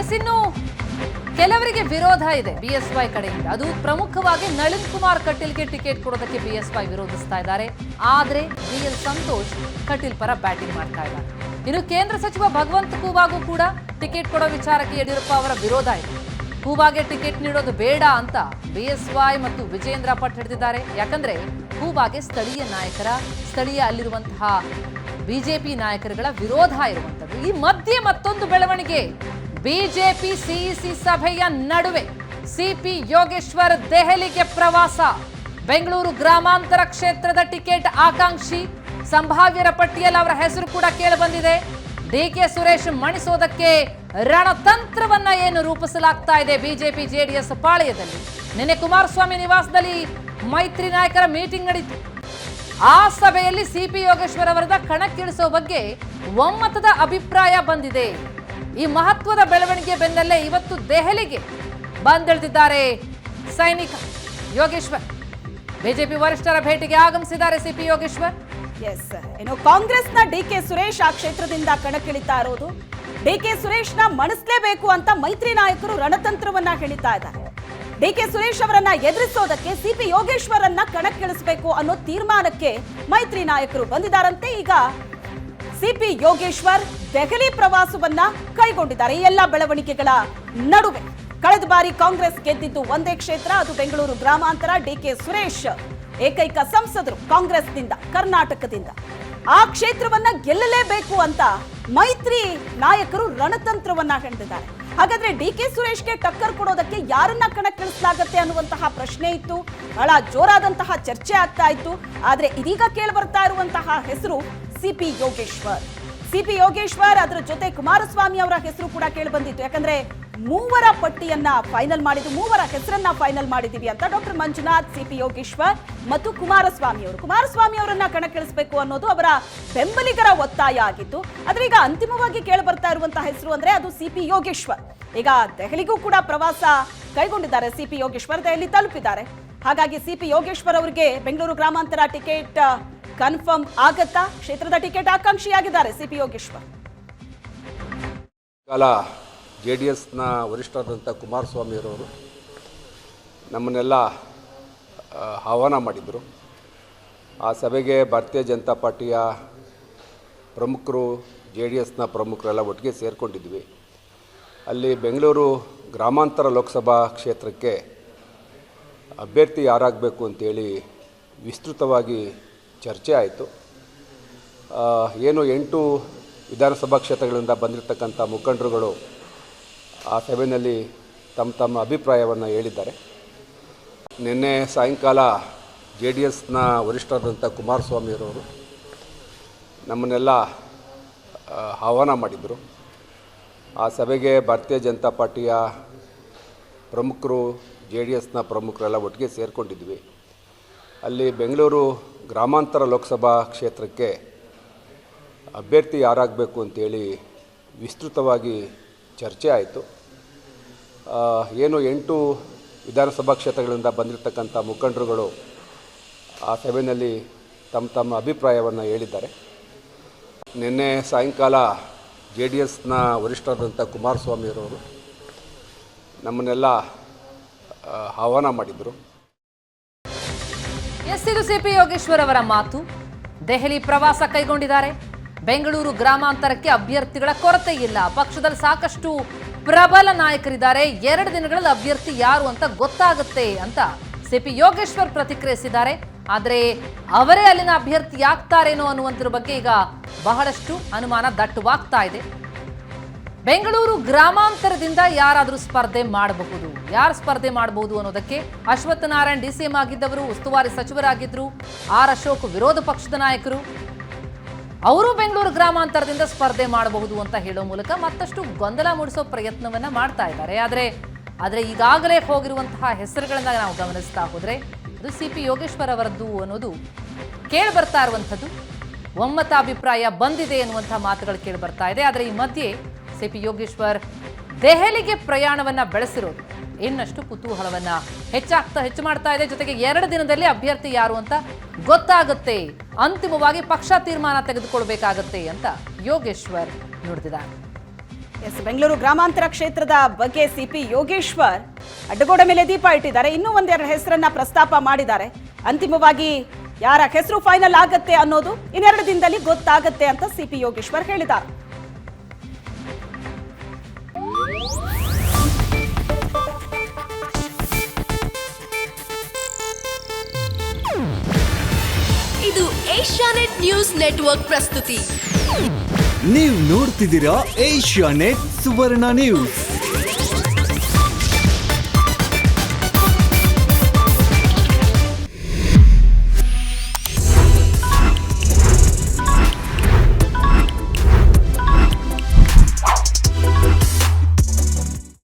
ಇನ್ನು ಕೆಲವರಿಗೆ ವಿರೋಧ ಇದೆ ಬಿಎಸ್ವೈ ಕಡೆಯಿಂದ. ಅದು ಪ್ರಮುಖವಾಗಿ ನಳಿನ್ ಕುಮಾರ್ ಕಟೀಲ್ಗೆ ಟಿಕೆಟ್ ಕೊಡೋದಕ್ಕೆ ಬಿಎಸ್ವೈ ವಿರೋಧಿಸ್ತಾ ಇದ್ದಾರೆ. ಆದ್ರೆ ಬಿಎಲ್ ಸಂತೋಷ್ ಕಟೀಲ್ ಪರ ಬ್ಯಾಟಿಂಗ್ ಮಾಡ್ತಾ ಇದ್ದಾರೆ. ಇನ್ನು ಕೇಂದ್ರ ಸಚಿವ ಭಗವಂತ ಖೂಬಾಗೂ ಕೂಡ ಟಿಕೆಟ್ ಕೊಡೋ ವಿಚಾರಕ್ಕೆ ಯಡಿಯೂರಪ್ಪ ಅವರ ವಿರೋಧ ಇದೆ. ಖೂಬಾಗೆ ಟಿಕೆಟ್ ನೀಡೋದು ಬೇಡ ಅಂತ ಬಿಎಸ್ವೈ ಮತ್ತು ವಿಜೇಂದ್ರ ಪಟ್ ಹಿಡಿದಿದ್ದಾರೆ. ಯಾಕಂದ್ರೆ ಖೂಬಾಗೆ ಸ್ಥಳೀಯ ಅಲ್ಲಿರುವಂತಹ ಬಿಜೆಪಿ ನಾಯಕರುಗಳ ವಿರೋಧ ಇರುವಂತದ್ದು. ಈ ಮಧ್ಯೆ ಮತ್ತೊಂದು ಬೆಳವಣಿಗೆ. ಬಿಜೆಪಿ ಸಿಇಸಿ ಸಭೆಯ ನಡುವೆ ಸಿಪಿ ಯೋಗೇಶ್ವರ್ ದೆಹಲಿಗೆ ಪ್ರವಾಸ. ಬೆಂಗಳೂರು ಗ್ರಾಮಾಂತರ ಕ್ಷೇತ್ರದ ಟಿಕೆಟ್ ಆಕಾಂಕ್ಷಿ ಸಂಭಾವ್ಯರ ಪಟ್ಟಿಯಲ್ಲಿ ಅವರ ಹೆಸರು ಕೂಡ ಕೇಳಿಬಂದಿದೆ. ಡಿಕೆ ಸುರೇಶ್ ಮಣಿಸೋದಕ್ಕೆ ರಣತಂತ್ರವನ್ನ ಏನು ರೂಪಿಸಲಾಗ್ತಾ ಇದೆ ಬಿಜೆಪಿ ಜೆಡಿಎಸ್ ಪಾಳೆಯದಲ್ಲಿ. ನಿನ್ನೆ ಕುಮಾರಸ್ವಾಮಿ ನಿವಾಸದಲ್ಲಿ ಮೈತ್ರಿ ನಾಯಕರ ಮೀಟಿಂಗ್ ನಡೆಯಿತು. ಆ ಸಭೆಯಲ್ಲಿ ಸಿಪಿ ಯೋಗೇಶ್ವರ್ ಅವರದ ಕಣಕ್ಕಿಳಿಸೋ ಬಗ್ಗೆ ಒಮ್ಮತದ ಅಭಿಪ್ರಾಯ ಬಂದಿದೆ. ಈ ಮಹತ್ವದ ಬೆಳವಣಿಗೆ ಬೆನ್ನಲ್ಲೇ ಇವತ್ತು ದೆಹಲಿಗೆ ಬಂದಿಳಿದಿದ್ದಾರೆ ಸೈನಿಕ ಯೋಗೇಶ್ವರ್. ಬಿಜೆಪಿ ವರಿಷ್ಠರ ಭೇಟಿಗೆ ಆಗಮಿಸಿದ್ದಾರೆ ಸಿಪಿ ಯೋಗೇಶ್ವರ್. ಎಸ್, ಇನ್ನು ಕಾಂಗ್ರೆಸ್ನ ಡಿಕೆ ಸುರೇಶ್ ಆ ಕ್ಷೇತ್ರದಿಂದ ಕಣಕ್ಕಿಳಿತಾ ಇರೋದು. ಡಿಕೆ ಸುರೇಶ್ನ ಮಣಿಸಲೇಬೇಕು ಅಂತ ಮೈತ್ರಿ ನಾಯಕರು ರಣತಂತ್ರವನ್ನ ಹೇಳಿತಾ ಇದ್ದಾರೆ. ಡಿಕೆ ಸುರೇಶ್ ಅವರನ್ನ ಎದುರಿಸೋದಕ್ಕೆ ಸಿಪಿ ಯೋಗೇಶ್ವರನ್ನ ಕಣಕ್ಕಿಳಿಸಬೇಕು ಅನ್ನೋ ತೀರ್ಮಾನಕ್ಕೆ ಮೈತ್ರಿ ನಾಯಕರು ಬಂದಿದ್ದಾರಂತೆ. ಈಗ ಸಿಪಿ ಯೋಗೇಶ್ವರ್ ದೆಹಲಿ ಪ್ರವಾಸವನ್ನ ಕೈಗೊಂಡಿದ್ದಾರೆ. ಈ ಎಲ್ಲ ಬೆಳವಣಿಗೆಗಳ ನಡುವೆ ಕಳೆದ ಬಾರಿ ಕಾಂಗ್ರೆಸ್ ಗೆದ್ದಿದ್ದು ಒಂದೇ ಕ್ಷೇತ್ರ, ಅದು ಬೆಂಗಳೂರು ಗ್ರಾಮಾಂತರ. ಡಿಕೆ ಸುರೇಶ್ ಏಕೈಕ ಸಂಸದರು ಕಾಂಗ್ರೆಸ್ನಿಂದ, ಕರ್ನಾಟಕದಿಂದ. ಆ ಕ್ಷೇತ್ರವನ್ನ ಗೆಲ್ಲಲೇಬೇಕು ಅಂತ ಮೈತ್ರಿ ನಾಯಕರು ರಣತಂತ್ರವನ್ನ ಹೆಣೆದಿದ್ದಾರೆ. ಹಾಗಾದ್ರೆ ಡಿಕೆ ಸುರೇಶ್ಗೆ ಟಕ್ಕರ್ ಕೊಡೋದಕ್ಕೆ ಯಾರನ್ನ ಕಣಕ್ಕಿಳಿಸಲಾಗತ್ತೆ ಅನ್ನುವಂತಹ ಪ್ರಶ್ನೆ ಇತ್ತು. ಬಹಳ ಜೋರಾದಂತಹ ಚರ್ಚೆ ಆಗ್ತಾ ಇತ್ತು. ಆದ್ರೆ ಇದೀಗ ಕೇಳಿ ಬರ್ತಾ ಇರುವಂತಹ ಹೆಸರು ಸಿಪಿ ಯೋಗೇಶ್ವರ್. ಸಿಪಿ ಯೋಗೇಶ್ವರ್, ಅದರ ಜೊತೆ ಕುಮಾರಸ್ವಾಮಿ ಅವರ ಹೆಸರು ಕೂಡ ಕೇಳಿ ಬಂದಿತ್ತು. ಯಾಕಂದ್ರೆ ಮೂವರ ಪಟ್ಟಿಯನ್ನ ಫೈನಲ್ ಮಾಡಿದ್ದು, ಮೂವರ ಹೆಸರನ್ನ ಫೈನಲ್ ಮಾಡಿದೀವಿ ಅಂತ ಡಾಕ್ಟರ್ ಮಂಜುನಾಥ್, ಸಿಪಿ ಯೋಗೇಶ್ವರ್ ಮತ್ತು ಕುಮಾರಸ್ವಾಮಿ ಅವರನ್ನ ಕಣಕ್ಕಿಳಿಸಬೇಕು ಅನ್ನೋದು ಅವರ ಬೆಂಬಲಿಗರ ಒತ್ತಾಯ ಆಗಿತ್ತು. ಆದ್ರೆ ಈಗ ಅಂತಿಮವಾಗಿ ಕೇಳಿ ಬರ್ತಾ ಇರುವಂತಹ ಹೆಸರು ಅಂದ್ರೆ ಅದು ಸಿಪಿ ಯೋಗೇಶ್ವರ್. ಈಗ ದೆಹಲಿಗೂ ಕೂಡ ಪ್ರವಾಸ ಕೈಗೊಂಡಿದ್ದಾರೆ ಸಿಪಿ ಯೋಗೇಶ್ವರ್. ದೆಹಲಿ ತಲುಪಿದ್ದಾರೆ. ಹಾಗಾಗಿ ಸಿಪಿ ಯೋಗೇಶ್ವರ್ ಅವರಿಗೆ ಬೆಂಗಳೂರು ಗ್ರಾಮಾಂತರ ಟಿಕೆಟ್ ಕನ್ಫರ್ಮ್ ಆಗತ್ತಾ? ಕ್ಷೇತ್ರದ ಟಿಕೆಟ್ ಆಕಾಂಕ್ಷಿಯಾಗಿದ್ದಾರೆ ಸಿಪಿ ಯೋಗೇಶ್ವರ್. JDSನ ವರಿಷ್ಠರಾದಂಥ ಕುಮಾರಸ್ವಾಮಿಯವರು ನಮ್ಮನ್ನೆಲ್ಲ ಆಹ್ವಾನ ಮಾಡಿದರು. ಆ ಸಭೆಗೆ ಭಾರತೀಯ ಜನತಾ ಪಾರ್ಟಿಯ ಪ್ರಮುಖರು, JDSನ ಪ್ರಮುಖರೆಲ್ಲ ಒಟ್ಟಿಗೆ ಸೇರಿಕೊಂಡಿದ್ವಿ. ಅಲ್ಲಿ ಬೆಂಗಳೂರು ಗ್ರಾಮಾಂತರ ಲೋಕಸಭಾ ಕ್ಷೇತ್ರಕ್ಕೆ ಅಭ್ಯರ್ಥಿ ಯಾರಾಗಬೇಕು ಅಂತೇಳಿ ವಿಸ್ತೃತವಾಗಿ ಚರ್ಚೆ ಆಯಿತು. 8 ವಿಧಾನಸಭಾ ಕ್ಷೇತ್ರಗಳಿಂದ ಬಂದಿರತಕ್ಕಂಥ ಮುಖಂಡರುಗಳು ಆ ಸಭೆಯಲ್ಲಿ ತಮ್ಮ ಅಭಿಪ್ರಾಯವನ್ನು ಹೇಳಿದ್ದಾರೆ. ನಿನ್ನೆ ಸಾಯಂಕಾಲ JDSನ ವರಿಷ್ಠರಾದಂಥ ಕುಮಾರಸ್ವಾಮಿಯವರು ನಮ್ಮನ್ನೆಲ್ಲ ಆಹ್ವಾನ ಮಾಡಿದರು. ಆ ಸಭೆಗೆ ಭಾರತೀಯ ಜನತಾ ಪಾರ್ಟಿಯ ಪ್ರಮುಖರು, JDSನ ಪ್ರಮುಖರೆಲ್ಲ ಒಟ್ಟಿಗೆ ಸೇರಿಕೊಂಡಿದ್ವಿ. ಅಲ್ಲಿ ಬೆಂಗಳೂರು ಗ್ರಾಮಾಂತರ ಲೋಕಸಭಾ ಕ್ಷೇತ್ರಕ್ಕೆ ಅಭ್ಯರ್ಥಿ ಯಾರಾಗಬೇಕು ಅಂತೇಳಿ ವಿಸ್ತೃತವಾಗಿ ಚರ್ಚೆ ಆಯಿತು. 8 ವಿಧಾನಸಭಾ ಕ್ಷೇತ್ರಗಳಿಂದ ಬಂದಿರತಕ್ಕಂಥ ಮುಖಂಡರುಗಳು ಆ ಸಭೆಯಲ್ಲಿ ತಮ್ಮ ಅಭಿಪ್ರಾಯವನ್ನು ಹೇಳಿದ್ದಾರೆ. ನಿನ್ನೆ ಸಾಯಂಕಾಲ JDSನ ವರಿಷ್ಠರಾದಂಥ ಕುಮಾರಸ್ವಾಮಿಯವರು ನಮ್ಮನ್ನೆಲ್ಲ ಆಹ್ವಾನ ಮಾಡಿದರು. ಇದು ಸಿಪಿ ಯೋಗೇಶ್ವರ್ ಅವರ ಮಾತು. ದೆಹಲಿ ಪ್ರವಾಸ ಕೈಗೊಂಡಿದ್ದಾರೆ. ಬೆಂಗಳೂರು ಗ್ರಾಮಾಂತರಕ್ಕೆ ಅಭ್ಯರ್ಥಿಗಳ ಕೊರತೆ ಇಲ್ಲ. ಪಕ್ಷದಲ್ಲಿ ಸಾಕಷ್ಟು ಪ್ರಬಲ ನಾಯಕರಿದ್ದಾರೆ. 2 ದಿನಗಳಲ್ಲಿ ಅಭ್ಯರ್ಥಿ ಯಾರು ಅಂತ ಗೊತ್ತಾಗುತ್ತೆ ಅಂತ ಸಿಪಿ ಯೋಗೇಶ್ವರ್ ಪ್ರತಿಕ್ರಿಯಿಸಿದ್ದಾರೆ. ಆದರೆ ಅವರೇ ಅಲ್ಲಿನ ಅಭ್ಯರ್ಥಿ ಆಗ್ತಾರೇನೋ ಅನ್ನುವಂಥದ್ರ ಬಗ್ಗೆ ಈಗ ಬಹಳಷ್ಟು ಅನುಮಾನ ದಟ್ಟವಾಗ್ತಾ ಇದೆ. ಬೆಂಗಳೂರು ಗ್ರಾಮಾಂತರದಿಂದ ಯಾರಾದರೂ ಸ್ಪರ್ಧೆ ಮಾಡಬಹುದು, ಯಾರು ಸ್ಪರ್ಧೆ ಮಾಡಬಹುದು ಅನ್ನೋದಕ್ಕೆ ಅಶ್ವತ್ಥ ನಾರಾಯಣ್ DCM ಆಗಿದ್ದವರು, ಉಸ್ತುವಾರಿ ಸಚಿವರಾಗಿದ್ದರು. ಆರ್ ಅಶೋಕ್ ವಿರೋಧ ಪಕ್ಷದ ನಾಯಕರು, ಅವರು ಬೆಂಗಳೂರು ಗ್ರಾಮಾಂತರದಿಂದ ಸ್ಪರ್ಧೆ ಮಾಡಬಹುದು ಅಂತ ಹೇಳೋ ಮೂಲಕ ಮತ್ತಷ್ಟು ಗೊಂದಲ ಮೂಡಿಸೋ ಪ್ರಯತ್ನವನ್ನ ಮಾಡ್ತಾ ಇದ್ದಾರೆ. ಆದರೆ ಈಗಾಗಲೇ ಹೋಗಿರುವಂತಹ ಹೆಸರುಗಳನ್ನ ನಾವು ಗಮನಿಸ್ತಾ ಹೋದ್ರೆ ಅದು ಸಿಪಿ ಯೋಗೇಶ್ವರ್ ಅವರದ್ದು ಅನ್ನೋದು ಕೇಳಿ ಬರ್ತಾ ಇರುವಂಥದ್ದು. ಒಮ್ಮತ ಅಭಿಪ್ರಾಯ ಬಂದಿದೆ ಅನ್ನುವಂತಹ ಮಾತುಗಳು ಕೇಳಿ ಬರ್ತಾ ಇದೆ. ಆದರೆ ಈ ಮಧ್ಯೆ ಸಿಪಿ ಯೋಗೇಶ್ವರ್ ದೆಹಲಿಗೆ ಪ್ರಯಾಣವನ್ನ ಬೆಳೆಸಿರೋದು ಇನ್ನಷ್ಟು ಕುತೂಹಲವನ್ನ ಹೆಚ್ಚು ಮಾಡ್ತಾ ಇದೆ. ಜೊತೆಗೆ 2 ದಿನದಲ್ಲಿ ಅಭ್ಯರ್ಥಿ ಯಾರು ಅಂತ ಗೊತ್ತಾಗುತ್ತೆ, ಅಂತಿಮವಾಗಿ ಪಕ್ಷ ತೀರ್ಮಾನ ತೆಗೆದುಕೊಳ್ಬೇಕಾಗತ್ತೆ ಅಂತ ಯೋಗೇಶ್ವರ್ ನುಡಿದಿದ್ದಾರೆ. ಎಸ್, ಬೆಂಗಳೂರು ಗ್ರಾಮಾಂತರ ಕ್ಷೇತ್ರದ ಬಗ್ಗೆ ಸಿಪಿ ಯೋಗೇಶ್ವರ್ ಅಡ್ಡಗೋಡೆ ಮೇಲೆ ದೀಪ ಇಟ್ಟಿದ್ದಾರೆ. ಇನ್ನೂ ಒಂದೆರಡು ಹೆಸರನ್ನ ಪ್ರಸ್ತಾಪ ಮಾಡಿದ್ದಾರೆ. ಅಂತಿಮವಾಗಿ ಯಾರ ಹೆಸರು ಫೈನಲ್ ಆಗತ್ತೆ ಅನ್ನೋದು ಇನ್ನೆರಡು ದಿನದಲ್ಲಿ ಗೊತ್ತಾಗತ್ತೆ ಅಂತ ಸಿಪಿ ಯೋಗೇಶ್ವರ್ ಹೇಳಿದ್ದಾರೆ. ಇದು ಏಷ್ಯಾನೆಟ್ ನ್ಯೂಸ್ ನೆಟ್ವರ್ಕ್ ಪ್ರಸ್ತುತಿ. ನೀವು ನೋಡ್ತಿದ್ದೀರಾ ಏಷ್ಯಾನೆಟ್ ಸುವರ್ಣ ನ್ಯೂಸ್.